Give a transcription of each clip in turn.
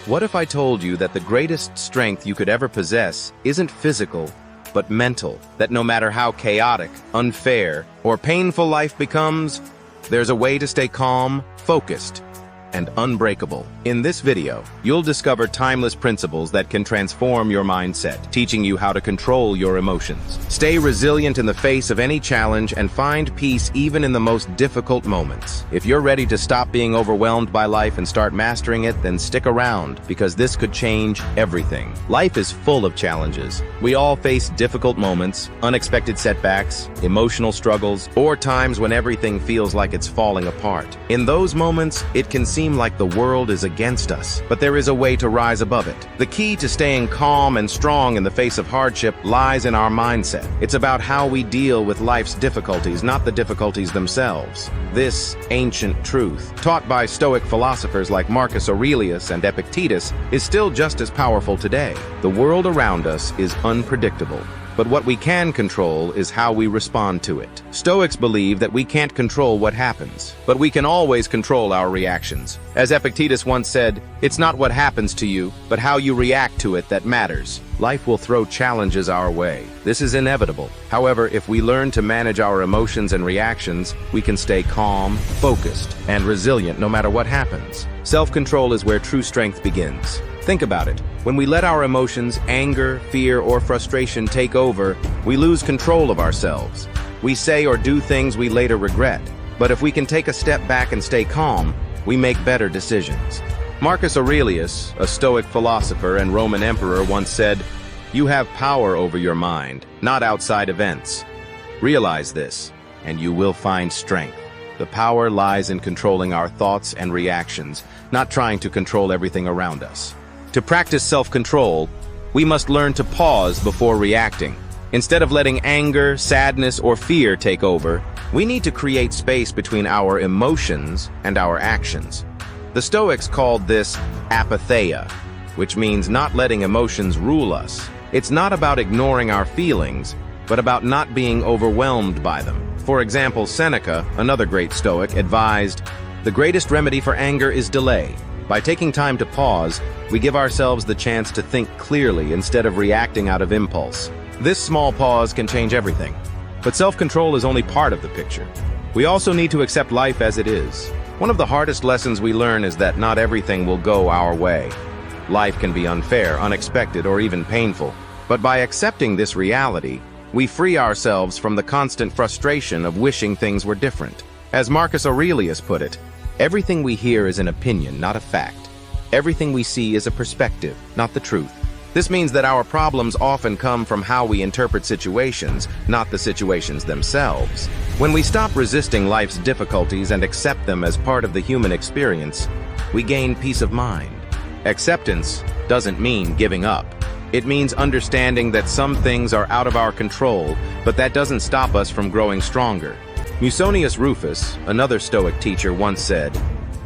What if I told you that the greatest strength you could ever possess isn't physical, but mental? That no matter how chaotic, unfair, or painful life becomes, there's a way to stay calm, focused, and unbreakable. In this video, you'll discover timeless principles that can transform your mindset, teaching you how to control your emotions. Stay resilient in the face of any challenge and find peace even in the most difficult moments. If you're ready to stop being overwhelmed by life and start mastering it, then stick around, because this could change everything. Life is full of challenges. We all face difficult moments, unexpected setbacks, emotional struggles, or times when everything feels like it's falling apart. In those moments, it can seem like the world is against us, but there is a way to rise above it. The key to staying calm and strong in the face of hardship lies in our mindset. It's about how we deal with life's difficulties, not the difficulties themselves. This ancient truth, taught by Stoic philosophers like Marcus Aurelius and Epictetus, is still just as powerful today. The world around us is unpredictable, but what we can control is how we respond to it. Stoics believe that we can't control what happens, but we can always control our reactions. As Epictetus once said, it's not what happens to you, but how you react to it that matters. Life will throw challenges our way. This is inevitable. However, if we learn to manage our emotions and reactions, we can stay calm, focused, and resilient no matter what happens. Self-control is where true strength begins. Think about it. When we let our emotions, anger, fear, or frustration take over, we lose control of ourselves. We say or do things we later regret. But if we can take a step back and stay calm, we make better decisions. Marcus Aurelius, a Stoic philosopher and Roman emperor, once said, "You have power over your mind, not outside events. Realize this, and you will find strength." The power lies in controlling our thoughts and reactions, not trying to control everything around us. To practice self-control, we must learn to pause before reacting. Instead of letting anger, sadness, or fear take over, we need to create space between our emotions and our actions. The Stoics called this apatheia, which means not letting emotions rule us. It's not about ignoring our feelings, but about not being overwhelmed by them. For example, Seneca, another great Stoic, advised, "The greatest remedy for anger is delay." By taking time to pause, we give ourselves the chance to think clearly instead of reacting out of impulse. This small pause can change everything. But self-control is only part of the picture. We also need to accept life as it is. One of the hardest lessons we learn is that not everything will go our way. Life can be unfair, unexpected, or even painful. But by accepting this reality, we free ourselves from the constant frustration of wishing things were different. As Marcus Aurelius put it, "Everything we hear is an opinion, not a fact. Everything we see is a perspective, not the truth." This means that our problems often come from how we interpret situations, not the situations themselves. When we stop resisting life's difficulties and accept them as part of the human experience, we gain peace of mind. Acceptance doesn't mean giving up. It means understanding that some things are out of our control, but that doesn't stop us from growing stronger. Musonius Rufus, another Stoic teacher, once said,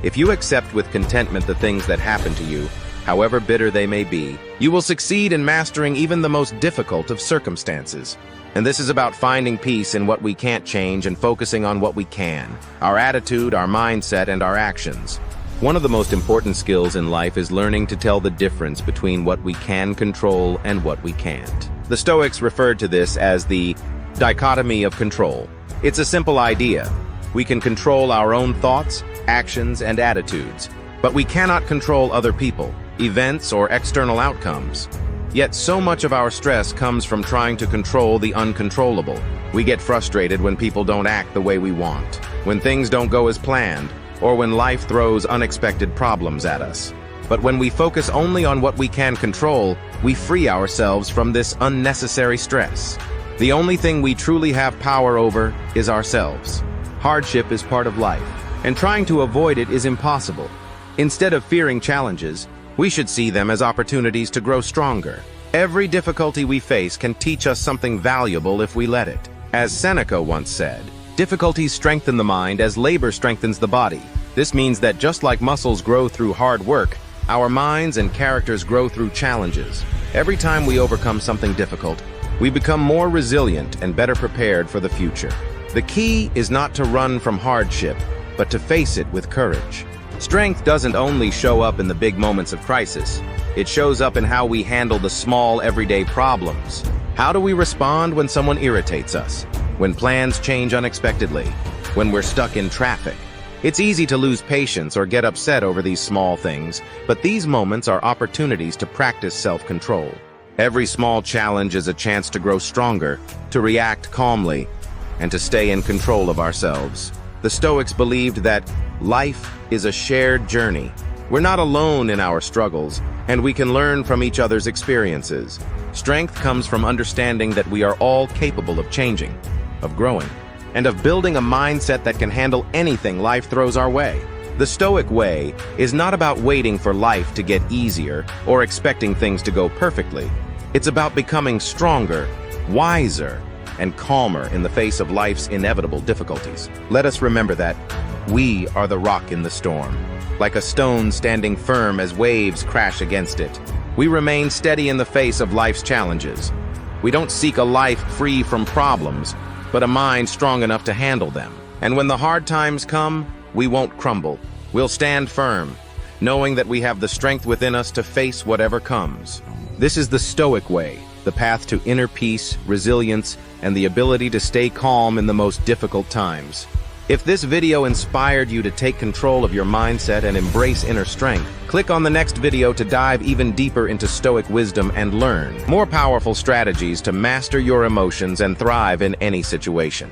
"If you accept with contentment the things that happen to you, however bitter they may be, you will succeed in mastering even the most difficult of circumstances." And this is about finding peace in what we can't change and focusing on what we can, our attitude, our mindset, and our actions. One of the most important skills in life is learning to tell the difference between what we can control and what we can't. The Stoics referred to this as the dichotomy of control. It's a simple idea. We can control our own thoughts, actions, and attitudes, but we cannot control other people, events, or external outcomes. Yet so much of our stress comes from trying to control the uncontrollable. We get frustrated when people don't act the way we want, when things don't go as planned, or when life throws unexpected problems at us. But when we focus only on what we can control, we free ourselves from this unnecessary stress. The only thing we truly have power over is ourselves. Hardship is part of life, and trying to avoid it is impossible. Instead of fearing challenges, we should see them as opportunities to grow stronger. Every difficulty we face can teach us something valuable if we let it. As Seneca once said, "Difficulties strengthen the mind as labor strengthens the body." This means that just like muscles grow through hard work, our minds and characters grow through challenges. Every time we overcome something difficult, we become more resilient and better prepared for the future. The key is not to run from hardship, but to face it with courage. Strength doesn't only show up in the big moments of crisis. It shows up in how we handle the small, everyday problems. How do we respond when someone irritates us? When plans change unexpectedly? When we're stuck in traffic? It's easy to lose patience or get upset over these small things, but these moments are opportunities to practice self-control. Every small challenge is a chance to grow stronger, to react calmly, and to stay in control of ourselves. The Stoics believed that life is a shared journey. We're not alone in our struggles, and we can learn from each other's experiences. Strength comes from understanding that we are all capable of changing, of growing, and of building a mindset that can handle anything life throws our way. The Stoic way is not about waiting for life to get easier or expecting things to go perfectly. It's about becoming stronger, wiser, and calmer in the face of life's inevitable difficulties. Let us remember that we are the rock in the storm. Like a stone standing firm as waves crash against it, we remain steady in the face of life's challenges. We don't seek a life free from problems, but a mind strong enough to handle them. And when the hard times come, we won't crumble. We'll stand firm, knowing that we have the strength within us to face whatever comes. This is the Stoic way, the path to inner peace, resilience, and the ability to stay calm in the most difficult times. If this video inspired you to take control of your mindset and embrace inner strength, click on the next video to dive even deeper into Stoic wisdom and learn more powerful strategies to master your emotions and thrive in any situation.